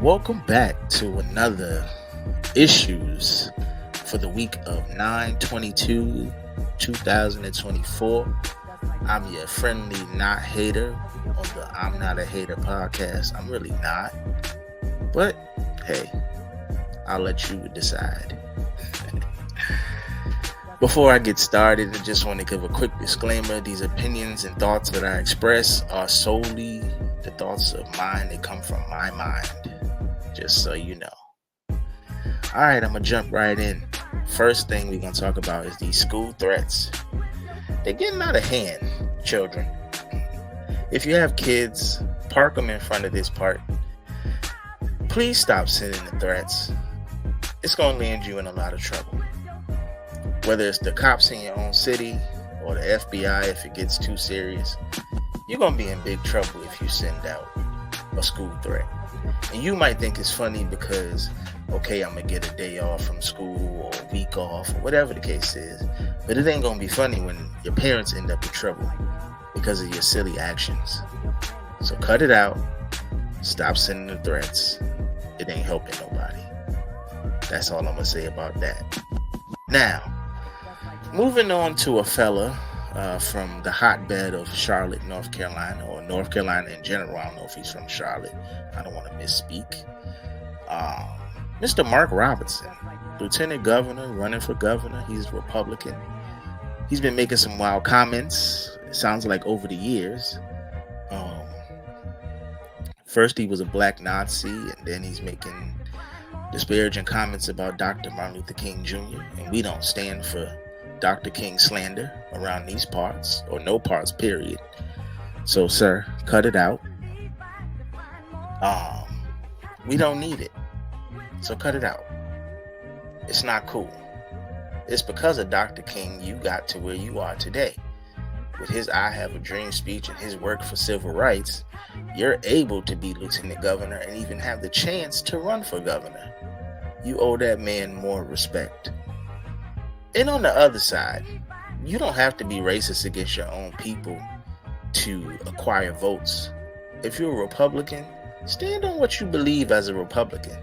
Welcome back to another issues for the week of 9/22, 2024. I'm your friendly not hater on the I'm Not a Hater podcast. I'm really not. But hey, I'll let you decide. Before I get started, I just want to give a quick disclaimer. These opinions and thoughts that I express are solely the thoughts of mine. They come from my mind, just so you know. All right, I'm going to jump right in. First thing we're going to talk about is these school threats. They're getting out of hand, children. If you have kids, park them in front of this park. Please stop sending the threats. It's going to land you in a lot of trouble. Whether it's the cops in your own city or the FBI if it gets too serious, you're going to be in big trouble if you send out a school threat. And you might think it's funny because, okay, I'm going to get a day off from school or a week off or whatever the case is. But it ain't going to be funny when your parents end up in trouble because of your silly actions. So cut it out. Stop sending the threats. It ain't helping nobody. That's all I'm going to say about that. Now, moving on to a fella from the hotbed of Charlotte, North Carolina, or North Carolina in general. I don't know if he's from Charlotte. I don't want to misspeak. Mr. Mark Robinson, Lieutenant Governor, running for governor. He's Republican. He's been making some wild comments. It sounds like over the years. First, he was a black Nazi, and then he's making disparaging comments about Dr. Martin Luther King Jr., and we don't stand for Dr. King slander around these parts, or no parts, period. So, sir, cut it out. We don't need it. So cut it out. It's not cool. It's because of Dr. King you got to where you are today. With his I Have a Dream speech and his work for civil rights, you're able to be lieutenant governor and even have the chance to run for governor. You owe that man more respect. And on the other side, you don't have to be racist against your own people to acquire votes. If you're a Republican, stand on what you believe as a Republican.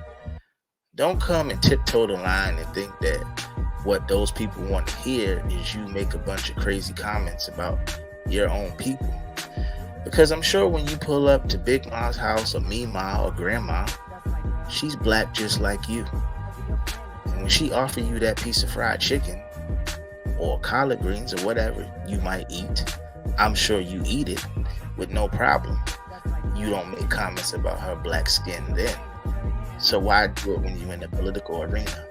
Don't come and tiptoe the line and think that what those people want to hear is you make a bunch of crazy comments about your own people. Because I'm sure when you pull up to Big Ma's house or Mima or Grandma, she's black just like you. And when she offer you that piece of fried chicken or collard greens or whatever you might eat, I'm sure you eat it with no problem. You don't make comments about her black skin then. So why do it when you're in the political arena?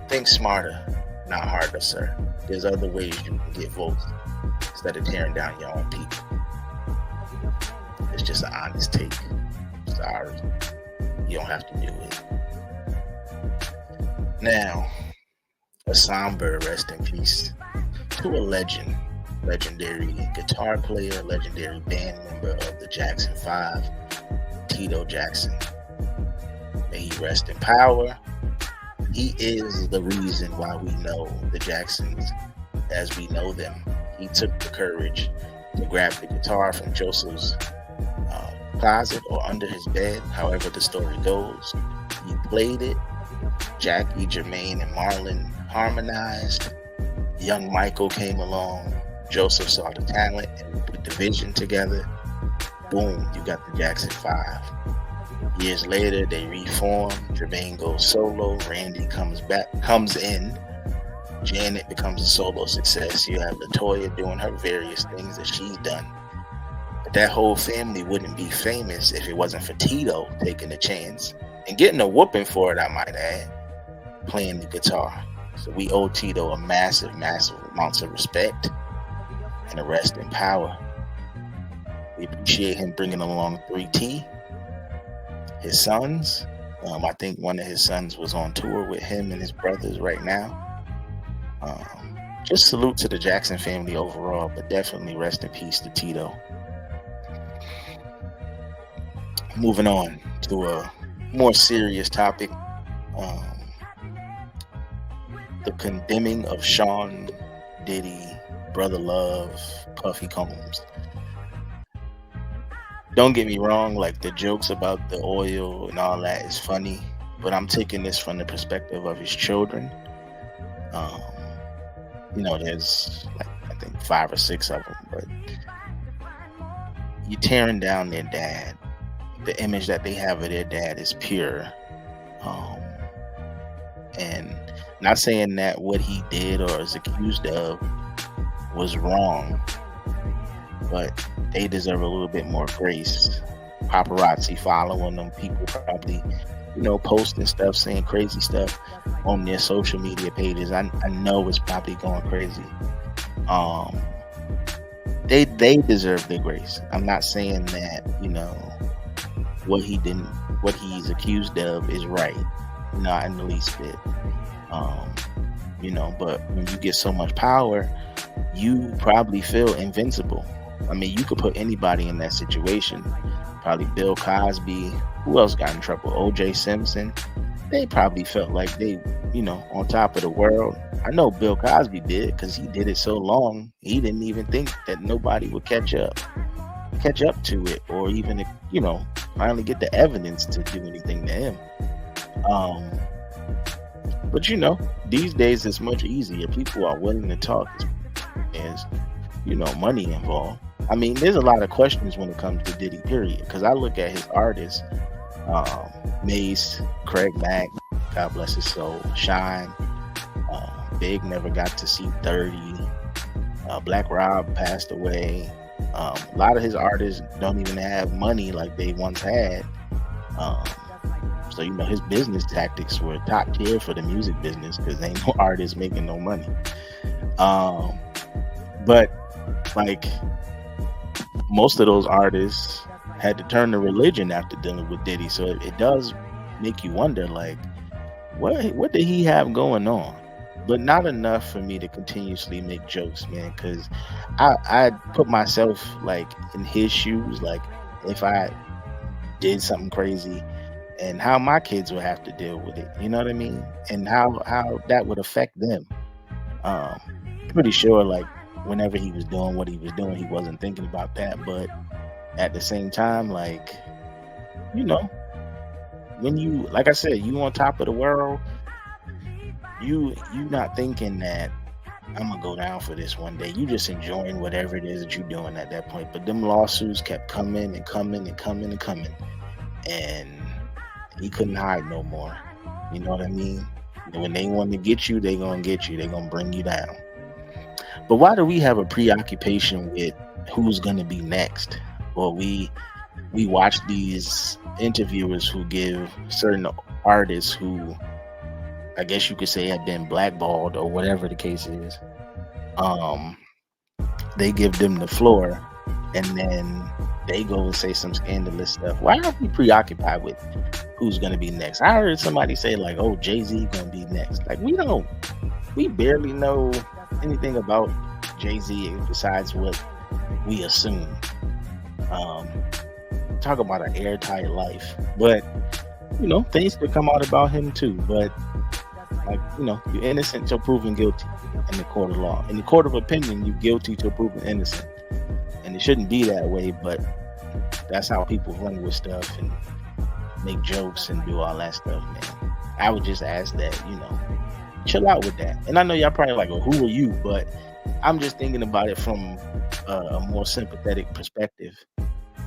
Think smarter, not harder, sir. There's other ways you can get votes instead of tearing down your own people. It's just an honest take. Sorry. You don't have to do it. Now, a somber rest in peace to a legend, legendary guitar player, legendary band member of the Jackson 5, Tito Jackson. May he rest in power. He is the reason why we know the Jacksons as we know them. He took the courage to grab the guitar from Joseph's closet or under his bed, however the story goes. He played it. Jackie, Jermaine, and Marlon harmonized. Young Michael came along. Joseph saw the talent and put the vision together. Boom, you got the Jackson 5. Years later, they reform. Jermaine goes solo. Randy comes in. Janet becomes a solo success. You have LaToya doing her various things that she's done. But that whole family wouldn't be famous if it wasn't for Tito taking a chance and getting a whooping for it, I might add, playing the guitar. So we owe Tito a massive, massive amounts of respect and a rest in power. We appreciate him bringing along 3T. His sons, I think one of his sons was on tour with him and his brothers right now. Just salute to the Jackson family overall, but definitely rest in peace to Tito. Moving on to a more serious topic, the condemning of Sean Diddy, Brother Love, Puffy Combs. Don't get me wrong, like the jokes about the oil and all that is funny, but I'm taking this from the perspective of his children. Um, there's like I think 5 or 6 of them, but you're tearing down their dad. The image that they have of their dad is pure. Um, and not saying that what he did or is accused of was wrong, but they deserve a little bit more grace. Paparazzi following them, people probably, posting stuff, saying crazy stuff on their social media pages. I know it's probably going crazy. They deserve their grace. I'm not saying that, what he's accused of is right. Not in the least bit. But when you get so much power, you probably feel invincible. I mean, you could put anybody in that situation. Probably Bill Cosby. Who else got in trouble? O.J. Simpson. They probably felt like they, on top of the world. I know Bill Cosby did, because he did it so long. He didn't even think that nobody would catch up to it, or even, finally get the evidence to do anything to him. But these days it's much easier. People are willing to talk. There's, money involved. I mean, there's a lot of questions when it comes to Diddy, period. Because I look at his artists, Mace, Craig Mack, God bless his soul, Shine, Big never got to see 30, Black Rob passed away. A lot of his artists don't even have money like they once had. So his business tactics were top tier for the music business, because ain't no artists making no money. But like most of those artists had to turn to religion after dealing with Diddy, so it does make you wonder, like, what did he have going on? But not enough for me to continuously make jokes, man, because I put myself like in his shoes, like if I did something crazy, and how my kids would have to deal with it, you know what I mean? And how that would affect them. Pretty sure, like, whenever he was doing what he was doing, he wasn't thinking about that. But at the same time, like, when you, like I said, you on top of the world, you not thinking that I'm gonna go down for this one day. You just enjoying whatever it is that you're doing at that point. But them lawsuits kept coming and coming and coming and coming, and he couldn't hide no more. You know what I mean? When they want to get you, they gonna get you. They gonna bring you down. But why do we have a preoccupation with who's gonna be next? Or we watch these interviewers who give certain artists who, I guess you could say, have been blackballed or whatever the case is. They give them the floor, and then they go and say some scandalous stuff. Why are we preoccupied with who's gonna be next? I heard somebody say, like, oh, Jay-Z gonna be next. Like, we barely know anything about Jay-Z besides what we assume. Talk about an airtight life, but things could come out about him too. But like, you're innocent till proven guilty in the court of law. In the court of opinion, you're guilty till proven innocent, and it shouldn't be that way. But that's how people run with stuff and make jokes and do all that stuff, man. I would just ask that, chill out with that. And I know y'all probably like, well, who are you? But I'm just thinking about it from a more sympathetic perspective.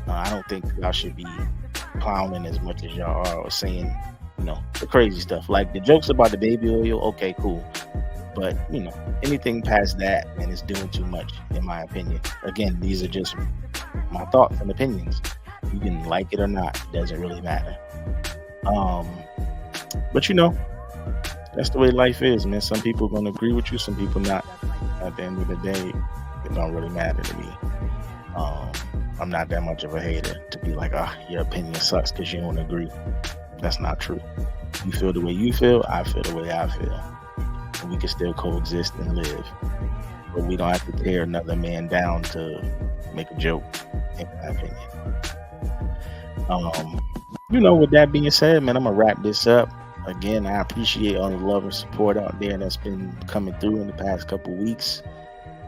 I don't think y'all should be clowning as much as y'all are, or saying, the crazy stuff. Like the jokes about the baby oil, okay, cool. But, anything past that, man, is doing too much, in my opinion. Again, these are just my thoughts and opinions. You can like it or not. It doesn't really matter. But, that's the way life is, man. Some people are going to agree with you, some people not. At the end of the day, it don't really matter to me. I'm not that much of a hater to be like, your opinion sucks because you don't agree. That's not true. You feel the way you feel, I feel the way I feel. And we can still coexist and live. But we don't have to tear another man down to make a joke, in my opinion. With that being said, man, I'm going to wrap this up. Again, I appreciate all the love and support out there that's been coming through in the past couple weeks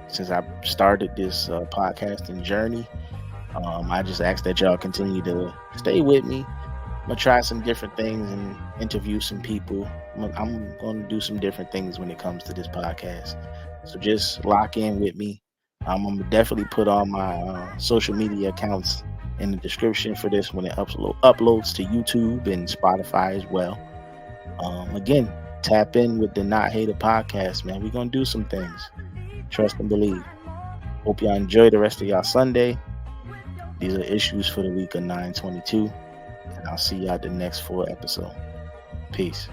since I started this podcasting journey. I just ask that y'all continue to stay with me. I'm gonna try some different things and interview some people. I'm gonna do some different things when it comes to this podcast. So just lock in with me. I'm gonna definitely put all my social media accounts in the description for this when it uploads to YouTube and Spotify as well. Again, tap in with the Not Hater podcast, man. We're gonna do some things. Trust and believe. Hope y'all enjoy the rest of y'all Sunday. These are issues for the week of 9/22. And I'll see y'all at the next 4 episode. Peace.